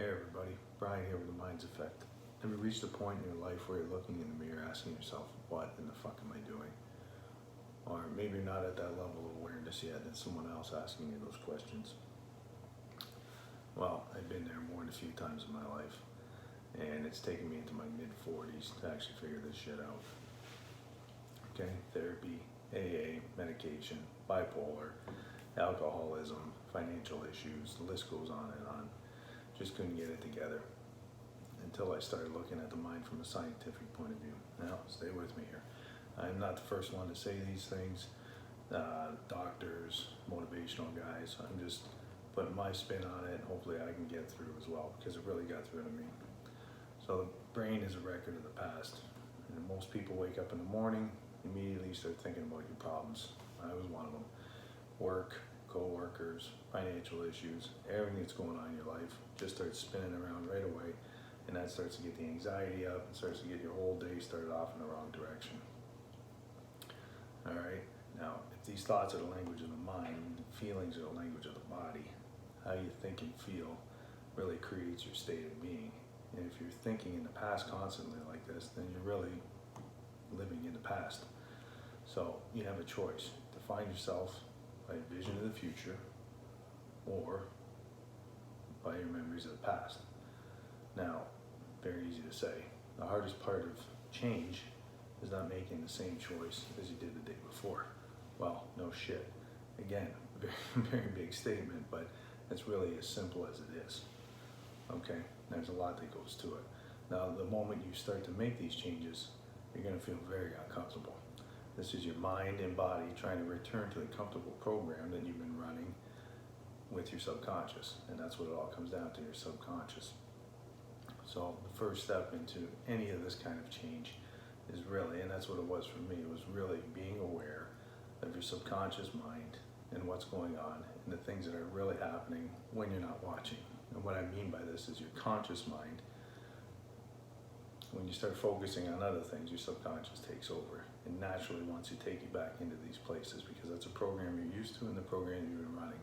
Hey everybody, Brian here with the Mind's Effect. Have you reached a point in your life where you're looking in the mirror asking yourself, what in the fuck am I doing? Or maybe you're not at that level of awareness yet and someone else asking you those questions. Well, I've been there more than a few times in my life, and it's taken me into my mid-40s to actually figure this shit out. Okay, therapy, AA, medication, bipolar, alcoholism, financial issues, the list goes on and on. Just couldn't get it together until I started looking at the mind from a scientific point of view. Now, stay with me here. I'm not the first one to say these things. Doctors, motivational guys, I'm just putting my spin on it, and hopefully I can get through as well, because it really got through to me. So the brain is a record of the past, and most people wake up in the morning, immediately start thinking about your problems. I was one of them. Work, co-workers, financial issues, everything that's going on in your life just starts spinning around right away, and that starts to get the anxiety up and starts to get your whole day started off in the wrong direction. All right, now if these thoughts are the language of the mind, feelings are the language of the body, how you think and feel really creates your state of being. And if you're thinking in the past constantly like this, then you're really living in the past. So you have a choice to find yourself by a vision of the future or by your memories of the past. Now, very easy to say. The hardest part of change is not making the same choice as you did the day before. Well, no shit. Again, very, very big statement, but it's really as simple as it is. Okay, there's a lot that goes to it. Now, the moment you start to make these changes, you're gonna feel very uncomfortable. This is your mind and body trying to return to the comfortable program that you've been running with your subconscious. And that's what it all comes down to, your subconscious. So the first step into any of this kind of change is really, and that's what it was for me, it was really being aware of your subconscious mind and what's going on and the things that are really happening when you're not watching. And what I mean by this is your conscious mind. When you start focusing on other things, your subconscious takes over and naturally wants to take you back into these places because that's a program you're used to and the program you've been running.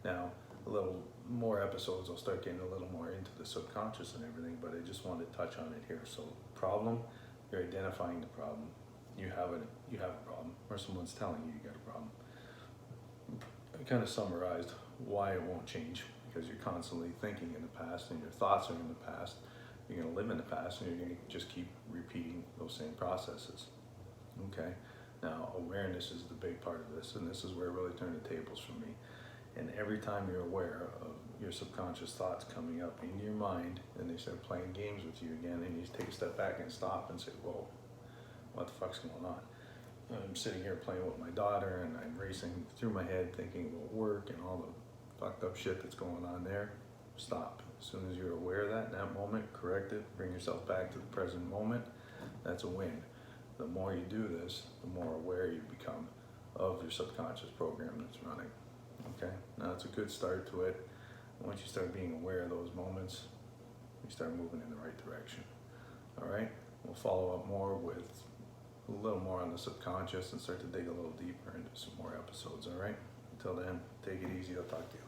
Now, a little more episodes, I'll start getting a little more into the subconscious and everything, but I just wanted to touch on it here. So problem, you're identifying the problem. You have a problem, or someone's telling you got a problem. I kind of summarized why it won't change, because you're constantly thinking in the past and your thoughts are in the past. You're going to live in the past and you're going to just keep repeating those same processes. Okay, now awareness is the big part of this, and this is where it really turned the tables for me. And every time you're aware of your subconscious thoughts coming up in your mind and they start playing games with you again, and you take a step back and stop and say, whoa, what the fuck's going on? I'm sitting here playing with my daughter and I'm racing through my head thinking about work and all the fucked up shit that's going on there. Stop. As soon as you're aware of that, in that moment, correct it, bring yourself back to the present moment. That's a win. The more you do this, the more aware you become of your subconscious program that's running. Okay, now it's a good start to it. Once you start being aware of those moments, you start moving in the right direction. All right, we'll follow up more with a little more on the subconscious and start to dig a little deeper into some more episodes. All right, until then, take it easy. I'll talk to you later.